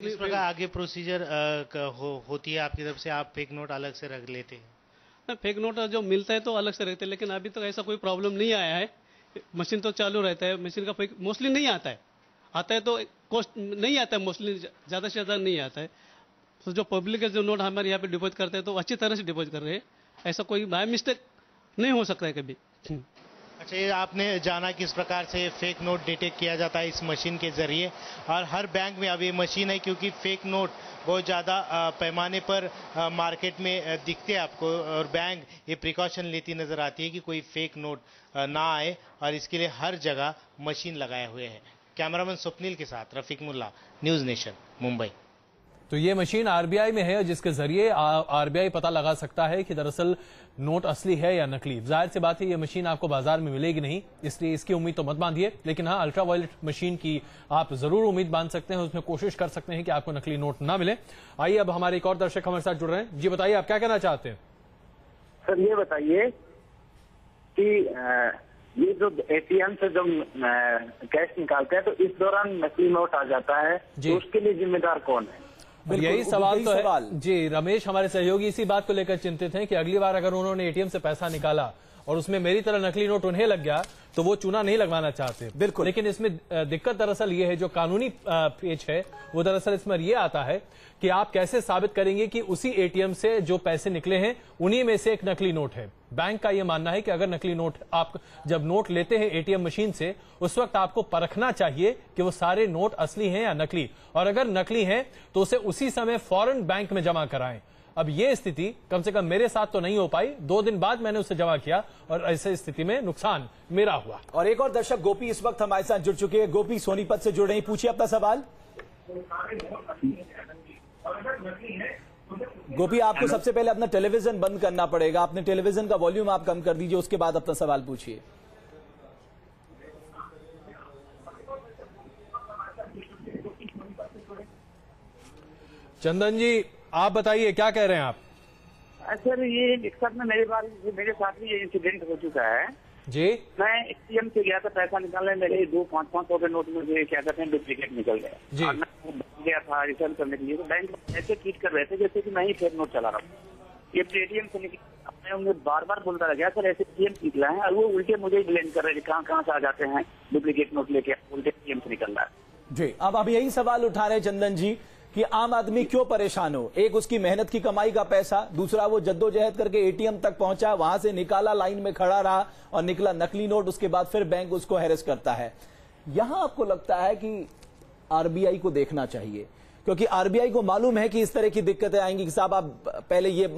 किस प्रकार आगे प्रोसीजर होती है आपकी तरफ से? आप फेक नोट अलग से रख लेते हैं? फेक नोट जो मिलता है तो अलग से रहते हैं, लेकिन अभी तक ऐसा कोई प्रॉब्लम नहीं आया है। मशीन तो चालू रहता है, मशीन का फेक मोस्टली नहीं आता है। आता है तो कॉस्ट नहीं आता है, मोस्टली ज़्यादा से ज़्यादा नहीं आता है। तो जो पब्लिक है जो नोट हमारे यहाँ पे डिपॉजिट करते हैं तो अच्छी तरह से डिपॉजिट कर रहे हैं। ऐसा कोई बाय मिस्टेक नहीं हो सकता है कभी। अच्छा, ये आपने जाना किस प्रकार से फेक नोट डिटेक्ट किया जाता है इस मशीन के जरिए, और हर बैंक में अब ये मशीन है क्योंकि फेक नोट बहुत ज़्यादा पैमाने पर मार्केट में दिखते हैं आपको, और बैंक ये प्रिकॉशन लेती नज़र आती है कि कोई फेक नोट ना आए, और इसके लिए हर जगह मशीन लगाए हुए हैं। कैमरामैन स्वप्निल के साथ रफीक मुल्ला, न्यूज़ नेशन, मुंबई। तो ये मशीन आरबीआई में है, जिसके जरिए आरबीआई पता लगा सकता है कि दरअसल नोट असली है या नकली। जाहिर सी बात है ये मशीन आपको बाजार में मिलेगी नहीं, इसलिए इसकी उम्मीद तो मत बांधिए, लेकिन हाँ, अल्ट्रावायलेट मशीन की आप जरूर उम्मीद बांध सकते हैं। उसमें कोशिश कर सकते हैं कि आपको नकली नोट ना मिले। आइए अब हमारे एक और दर्शक हमारे साथ जुड़ रहे हैं। जी बताइए, आप क्या कहना चाहते हैं? सर ये बताइए कि ये जो एटीएम से जो कैश निकालते हैं तो इस दौरान नकली नोट आ जाता है, तो उसके लिए जिम्मेदार कौन है? यही सवाल तो है जी। रमेश हमारे सहयोगी इसी बात को लेकर चिंतित हैं कि अगली बार अगर उन्होंने एटीएम से पैसा निकाला और उसमें मेरी तरह नकली नोट उन्हें लग गया तो वो चूना नहीं लगवाना चाहते। बिल्कुल। लेकिन इसमें दिक्कत दरअसल ये है, जो कानूनी पेच है वो दरअसल इसमें ये आता है कि आप कैसे साबित करेंगे कि उसी एटीएम से जो पैसे निकले हैं उन्हीं में से एक नकली नोट है। बैंक का ये मानना है कि अगर नकली नोट, आप जब नोट लेते हैं एटीएम मशीन से, उस वक्त आपको परखना चाहिए कि वो सारे नोट असली हैं या नकली, और अगर नकली हैं तो उसे उसी समय फौरन बैंक में जमा कराएं। अब ये स्थिति कम से कम मेरे साथ तो नहीं हो पाई। 2 दिन बाद मैंने उसे जमा किया और ऐसे स्थिति में नुकसान मेरा हुआ। और एक और दर्शक गोपी इस वक्त हमारे साथ जुड़ चुके हैं। गोपी सोनीपत से जुड़ रही, पूछिए अपना सवाल। गोपी, आपको सबसे पहले अपना टेलीविजन बंद करना पड़ेगा। अपने टेलीविजन का वॉल्यूम आप कम कर दीजिए, उसके बाद अपना सवाल पूछिए। चंदन जी, आप बताइए क्या कह रहे हैं आप? सर ये एक साथ में मेरे साथ भी ये इंसिडेंट हो चुका है जी। मैं एटीएम से गया था पैसा निकालने, मेरे 2-500 के नोट में क्या कहते हैं डुप्लीकेट निकल गए जी। और मैं गया था रिटर्न करने के लिए, तो बैंक ऐसे ट्रीट कर रहे थे जैसे कि मैं ही फेक नोट चला रहा हूँ। ये एटीएम से निकला, मैं उन्हें बार बार बोलता रह गया सर ऐसे एटीएम निकला है, और वो उल्टे मुझे ही ब्लेम कर रहे थे कहाँ से आ जाते हैं डुप्लीकेट नोट लेके, उल्टे एटीएम से निकल रहा है जी। अब यही सवाल उठा रहे चंदन जी कि आम आदमी क्यों परेशान हो। एक उसकी मेहनत की कमाई का पैसा, दूसरा वो जद्दोजहद करके एटीएम तक पहुंचा, वहां से निकाला, लाइन में खड़ा रहा और निकला नकली नोट, उसके बाद फिर बैंक उसको हैरेस करता है। यहां आपको लगता है कि आरबीआई को देखना चाहिए, क्योंकि आरबीआई को मालूम है कि इस तरह की दिक्कतें आएंगी कि साहब आप पहले ये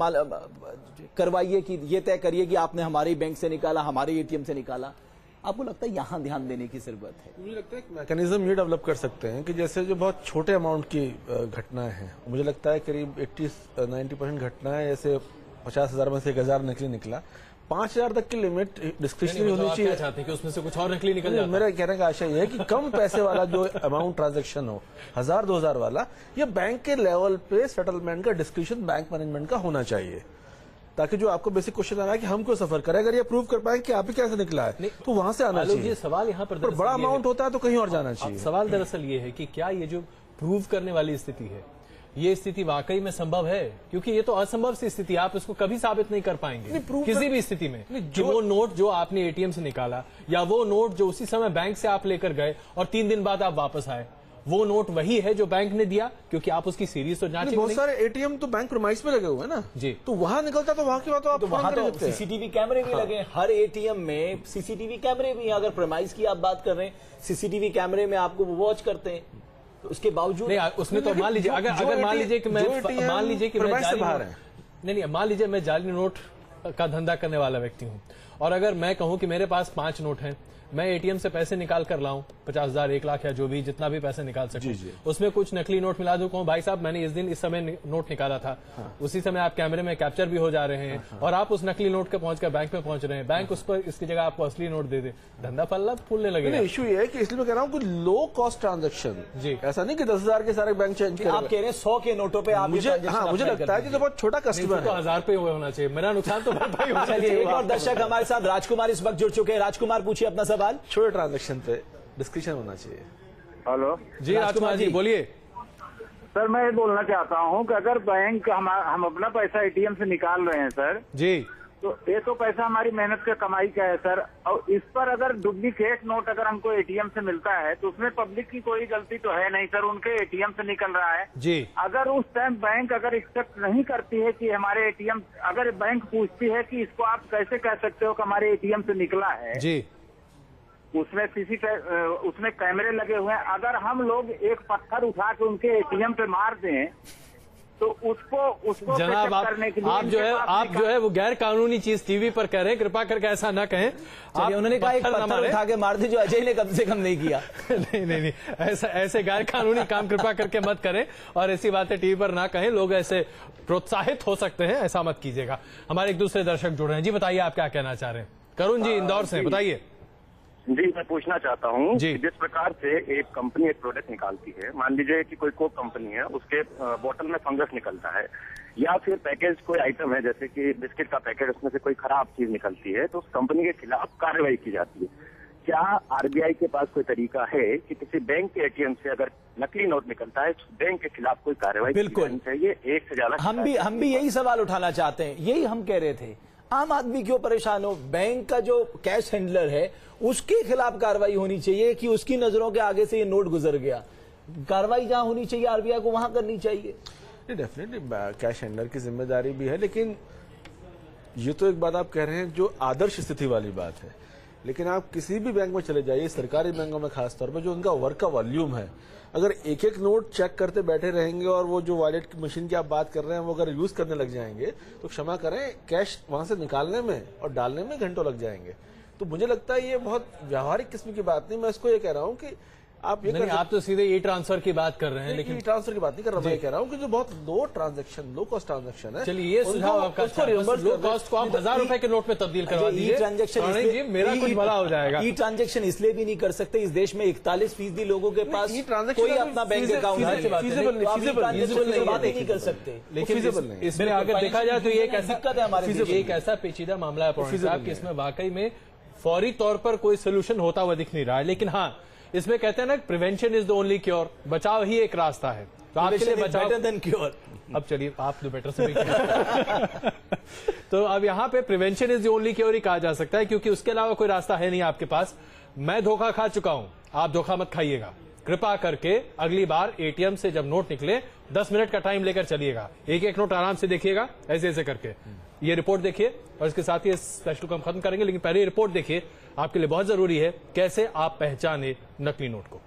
करवाइए कि ये तय करिए कि आपने हमारे बैंक से निकाला, हमारे एटीएम से निकाला। आपको लगता है यहां ध्यान देने की जरूरत है? मुझे लगता है एक मैकेनिज्म ये डेवलप कर सकते हैं कि जैसे जो बहुत छोटे अमाउंट की घटनाएं हैं, मुझे लगता है करीब 80-90% घटनाएं, जैसे 50,000 में से 1,000 नकली निकला, 5,000 तक की लिमिट डिस्क्रिप्शनरी होनी चाहिए। चाहते हैं कि उसमें से कुछ और नकली निकल जाए? मेरा कहने का आशय यह है कि कम पैसे वाला जो अमाउंट ट्रांजेक्शन हो, 1,000-2,000 वाला, ये बैंक के लेवल पे सेटलमेंट का डिस्क्रिप्शन बैंक मैनेजमेंट का होना चाहिए, ताकि जो आपको बेसिक क्वेश्चन आना है कि हम क्यों सफर करें, अगर ये प्रूव कर पाए कि आप ही कैसे निकला है तो वहां से आना चाहिए। सवाल यहाँ पर बड़ा अमाउंट होता है तो कहीं और जाना चाहिए। सवाल दरअसल ये है कि क्या ये जो प्रूव करने वाली स्थिति है, ये स्थिति वाकई में संभव है? क्योंकि ये तो असंभव सी स्थिति, आप इसको कभी साबित नहीं कर पाएंगे किसी भी स्थिति में कि वो नोट जो आपने एटीएम से निकाला, या वो नोट जो उसी समय बैंक से आप लेकर गए और 3 दिन बाद आप वापस आए, वो नोट वही है जो बैंक ने दिया, क्योंकि आप उसकी सीरीज तो जांचेंगे। बहुत सारे एटीएम तो बैंक प्रीमाइस में लगे हुए हैं ना जी, तो वहां निकलता तो वहां की बात तो आप वहां तो सीसीटीवी कैमरे भी लगे, हर एटीएम में सीसीटीवी कैमरे भी हैं। अगर प्रीमाइस की आप बात कर रहे हैं, सीसीटीवी कैमरे में आपको वॉच करते हैं, तो उसके बावजूद नहीं, उसमें तो मान लीजिए, अगर मान लीजिए कि मैं मान लीजिए मैं जाली नोट का धंधा करने वाला व्यक्ति हूं, और अगर मैं कहूं कि मेरे पास 5 नोट हैं, मैं एटीएम से पैसे निकाल कर लाऊं, 50,000, 1 लाख या जो भी जितना भी पैसे निकाल सकूं, उसमें कुछ नकली नोट मिला दूं, कहूं भाई साहब मैंने इस दिन इस समय नोट निकाला था, उसी समय आप कैमरे में कैप्चर भी हो जा रहे हैं, और आप उस नकली नोट के पहुंचकर बैंक में पहुंच रहे हैं, बैंक उस पर इसकी जगह आपको असली नोट दे दे, धंधा फूलने लगे। इशू ये है कि इसलिए मैं कह रहा हूँ लो कॉस्ट ट्रांजेक्शन जी, ऐसा नहीं कि 10,000 के सारे बैंक चेंज आप कह रहे हैं 100 के नोटों पे आप मुझे लगता है कि बहुत छोटा कस्टमर तो 1,000 पे होना चाहिए, मेरा नुकसान तो भरपाई होना चाहिए। एक और दर्शक हमारे साथ राजकुमार इस वक्त जुड़ चुके हैं। राजकुमार, पूछिए अपना सवाल। छोटे ट्रांजेक्शन पे डिस्क्रिप्शन होना चाहिए। हेलो जी राजकुमार जी, बोलिए। सर मैं ये बोलना चाहता हूँ कि अगर बैंक हम अपना पैसा एटीएम से निकाल रहे हैं सर जी, तो ये तो पैसा हमारी मेहनत का कमाई का है सर, और इस पर अगर डुप्लीकेट नोट अगर हमको एटीएम से मिलता है तो उसमें पब्लिक की कोई गलती तो है नहीं सर, उनके एटीएम से निकल रहा है जी। अगर उस टाइम बैंक अगर एक्सेप्ट नहीं करती है कि हमारे एटीएम, अगर बैंक पूछती है कि इसको आप कैसे कह सकते हो कि हमारे एटीएम से निकला है जी, उसमें उसमें कैमरे लगे हुए हैं, अगर हम लोग एक पत्थर उठा के उनके एटीएम पे मार दें तो उसको जनाब करने के लिए आप जो है वो गैर कानूनी चीज टीवी पर कह रहे हैं, कृपा करके ऐसा ना कहें। आप उन्होंने कहा एक पत्थर उठा के मार दी, जो अजय ने कम से कम नहीं किया। नहीं, ऐसे गैर कानूनी काम कृपा करके मत करें और ऐसी बातें टीवी पर ना कहें, लोग ऐसे प्रोत्साहित हो सकते हैं, ऐसा मत कीजिएगा। हमारे एक दूसरे दर्शक जुड़ रहे हैं जी, बताइए आप क्या कहना चाह रहे हैं। करुण जी इंदौर से, बताइए। जी, मैं पूछना चाहता हूँ जिस प्रकार से एक कंपनी एक प्रोडक्ट निकालती है, मान लीजिए कि कोई कोक कंपनी है, उसके बोतल में फंगस निकलता है, या फिर पैकेज कोई आइटम है जैसे कि बिस्किट का पैकेट, उसमें से कोई खराब चीज निकलती है, तो उस कंपनी के खिलाफ कार्रवाई की जाती है। क्या आरबीआई के पास कोई तरीका है कि किसी बैंक के एटीएम से अगर नकली नोट निकलता है, बैंक के खिलाफ कोई कार्रवाई बिल्कुल चाहिए? एक से ज्यादा हम भी यही सवाल उठाना चाहते हैं, यही हम कह रहे थे। आम आदमी क्यों परेशान हो? बैंक का जो कैश हैंडलर है उसके खिलाफ कार्रवाई होनी चाहिए कि उसकी नजरों के आगे से ये नोट गुजर गया। कार्रवाई जहां होनी चाहिए आरबीआई को वहां करनी चाहिए। डेफिनेटली कैश हैंडलर की जिम्मेदारी भी है, लेकिन ये तो एक बात आप कह रहे हैं जो आदर्श स्थिति वाली बात है, लेकिन आप किसी भी बैंक में चले जाइए, सरकारी बैंकों में खासतौर पर, जो उनका वर्क का वॉल्यूम है, अगर एक एक नोट चेक करते बैठे रहेंगे और वो जो वॉलेट की मशीन की आप बात कर रहे हैं वो अगर यूज करने लग जाएंगे तो क्षमा करें, कैश वहां से निकालने में और डालने में घंटों लग जाएंगे। तो मुझे लगता है ये बहुत व्यावहारिक किस्म की बात नहीं। मैं इसको ये कह रहा हूँ कि आप ये नहीं, आप तो सीधे ई ट्रांसफर की बात कर रहे हैं, लेकिन ई ट्रांसफर की बात नहीं कर रहा, मैं कह रहा हूँ कि जो बहुत लो कॉस्ट ट्रांजेक्शन है। चलिए ये सुझाव आपका, लो कॉस्ट को आप 1000 रुपए के नोट में तब्दील करवा दीजिए, ट्रांजेक्शन मेरा कुछ भला हो जाएगा। ई ट्रांजेक्शन इसलिए भी नहीं कर सकते, इस देश में 41% लोगों के पास कोई अपना बैंक अकाउंट नहीं कर सकते। लेकिन इसमें अगर देखा जाए तो ये एक ऐसा पेचीदा मामला है कि इसमें वाकई में फौरी तौर पर कोई सोल्यूशन होता हुआ दिख नहीं रहा है। लेकिन हाँ, इसमें कहते हैं ना, prevention is the only cure, बचाव ही एक रास्ता है। तो आपके लिए बचाव बेटर देन क्योर। अब चलिए, आप तो बेटर से भी तो अब यहाँ पे prevention is the only cure ही कहा जा सकता है, क्योंकि उसके अलावा कोई रास्ता है नहीं आपके पास। मैं धोखा खा चुका हूं, आप धोखा मत खाइएगा। कृपा करके अगली बार एटीएम से जब नोट निकले 10 मिनट का टाइम लेकर चलिएगा, एक एक नोट आराम से देखिएगा, ऐसे ऐसे करके। ये रिपोर्ट देखिए और इसके साथ ही स्पेशल को हम खत्म करेंगे, लेकिन पहले रिपोर्ट देखिए, आपके लिए बहुत जरूरी है कैसे आप पहचाने नकली नोट को।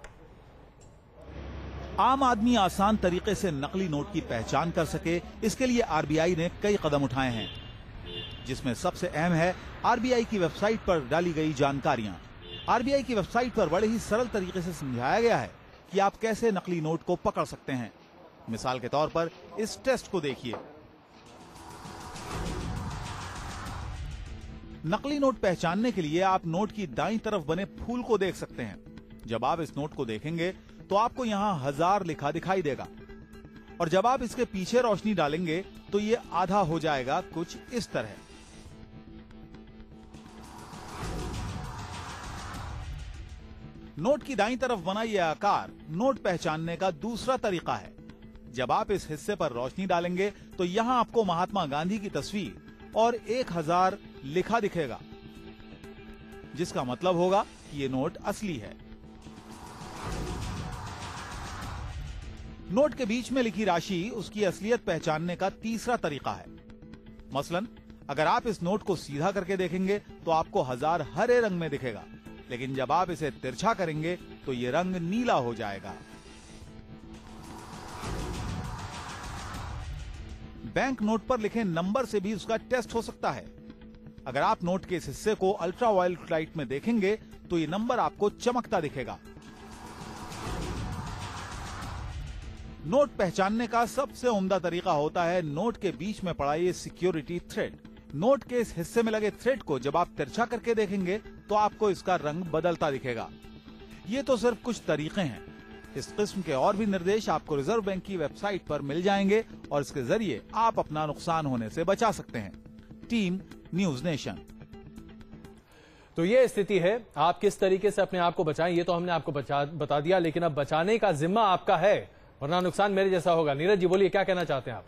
आम आदमी आसान तरीके से नकली नोट की पहचान कर सके, इसके लिए आरबीआई ने कई कदम उठाए हैं, जिसमें सबसे अहम है आरबीआई की वेबसाइट पर डाली गई जानकारियां। आरबीआई की वेबसाइट पर बड़े ही सरल तरीके से समझाया गया है कि आप कैसे नकली नोट को पकड़ सकते हैं। मिसाल के तौर पर इस टेस्ट को देखिए। नकली नोट पहचानने के लिए आप नोट की दाईं तरफ बने फूल को देख सकते हैं। जब आप इस नोट को देखेंगे तो आपको यहां 1000 लिखा दिखाई देगा, और जब आप इसके पीछे रोशनी डालेंगे तो ये आधा हो जाएगा, कुछ इस तरह। नोट की दाईं तरफ बना यह आकार नोट पहचानने का दूसरा तरीका है। जब आप इस हिस्से पर रोशनी डालेंगे तो यहां आपको महात्मा गांधी की तस्वीर और 1000 लिखा दिखेगा, जिसका मतलब होगा कि ये नोट असली है। नोट के बीच में लिखी राशि उसकी असलियत पहचानने का तीसरा तरीका है। मसलन अगर आप इस नोट को सीधा करके देखेंगे तो आपको 1000 हरे रंग में दिखेगा, लेकिन जब आप इसे तिरछा करेंगे तो ये रंग नीला हो जाएगा। बैंक नोट पर लिखे नंबर से भी उसका टेस्ट हो सकता है। अगर आप नोट के इस हिस्से को अल्ट्रा वायलेट लाइट में देखेंगे तो ये नंबर आपको चमकता दिखेगा। नोट पहचानने का सबसे उम्दा तरीका होता है नोट के बीच में पड़ा ये सिक्योरिटी थ्रेड। नोट के इस हिस्से में लगे थ्रेड को जब आप तिरछा करके देखेंगे तो आपको इसका रंग बदलता दिखेगा। ये तो सिर्फ कुछ तरीके हैं। इस किस्म के और भी निर्देश आपको रिजर्व बैंक की वेबसाइट पर मिल जाएंगे और इसके जरिए आप अपना नुकसान होने से बचा सकते हैं। Team news nation. तो ये स्थिति है, आप किस तरीके से अपने आप को बचाएं ये तो हमने आपको बता दिया, लेकिन अब बचाने का जिम्मा आपका है। वरना नुकसान मेरे जैसा होगा। नीरज जी बोलिए, क्या कहना चाहते हैं आप?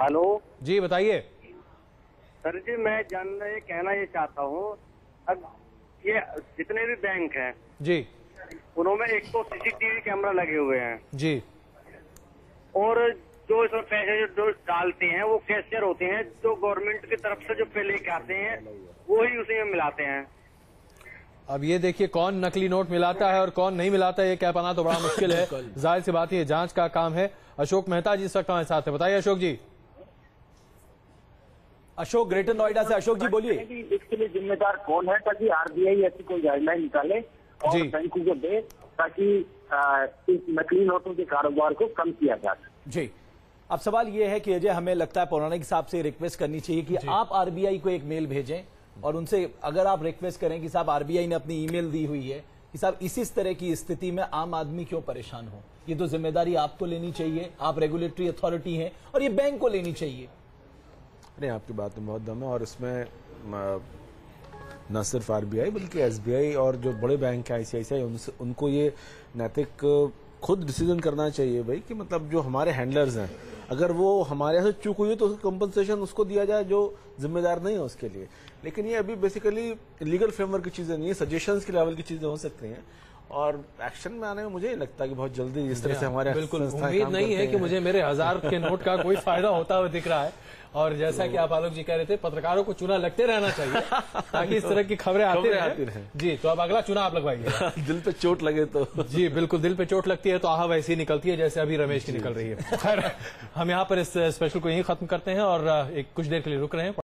हेलो जी बताइए। सर जी, मैं कहना ये चाहता हूँ, अब ये जितने भी बैंक हैं जी, उनमें एक तो सीसीटीवी कैमरा लगे हुए हैं जी, और जो इसमें पैसे जो डालते हैं वो कैशियर होते हैं, जो गवर्नमेंट की तरफ से जो पे लेके आते हैं वो ही उसी में मिलाते हैं। अब ये देखिए कौन नकली नोट मिलाता है और कौन नहीं मिलाता है, ये कह पाना तो बड़ा मुश्किल है। जाहिर सी बात है, जांच का काम है। अशोक मेहता जी इस वक्त हमारे साथ है, बताइए अशोक जी। अशोक ग्रेटर नोएडा से, अशोक जी बोलिए। इसके लिए जिम्मेदार कौन है, ताकि आरबीआई ऐसी कोई गाइडलाइन निकाले और बैंकों को दे, ताकि इस नकली नोटों के कारोबार को कम किया जा सके। जी, अब सवाल यह है कि अजय, हमें लगता है पौराणिक साहब से रिक्वेस्ट करनी चाहिए कि आप आरबीआई को एक मेल भेजें और उनसे अगर आप रिक्वेस्ट करें कि साहब आरबीआई ने अपनी ईमेल दी हुई है कि साहब इस तरह की स्थिति में आम आदमी क्यों परेशान हो, ये तो जिम्मेदारी आपको लेनी चाहिए, आप रेगुलेटरी अथॉरिटी हैं, और ये बैंक को लेनी चाहिए। नहीं, आपकी बात में बहुत दम है, और इसमें न सिर्फ आरबीआई बल्कि एसबीआई और जो बड़े बैंक है आईसीआईसीआई, उनको ये नैतिक खुद डिसीजन करना चाहिए भाई, कि मतलब जो हमारे हैंडलर्स हैं, अगर वो हमारे यहाँ से चूक हुई है तो कंपनसेशन उसको दिया जाए जो जिम्मेदार नहीं है उसके लिए। लेकिन ये अभी बेसिकली लीगल फ्रेमवर्क की चीजें नहीं है, सजेशंस के लेवल की चीजें हो सकती हैं, और एक्शन में आने में मुझे लगता है कि बहुत जल्दी इस तरह से हमारे बिल्कुल उम्मीद नहीं है कि मुझे मेरे 1000 के नोट का कोई फायदा होता हुआ दिख रहा है। और जैसा कि आप आलोक जी कह रहे थे, पत्रकारों को चूना लगते रहना चाहिए ताकि इस तरह की खबरें आती रहें। जी, तो अब अगला चूना आप लगवाइए। दिल पे चोट लगे तो जी बिल्कुल, दिल पे चोट लगती है तो आह वैसी निकलती है जैसे अभी रमेश की निकल रही है। खैर, हम यहाँ पर इस स्पेशल को यहीं खत्म करते हैं और कुछ देर के लिए रुक रहे हैं।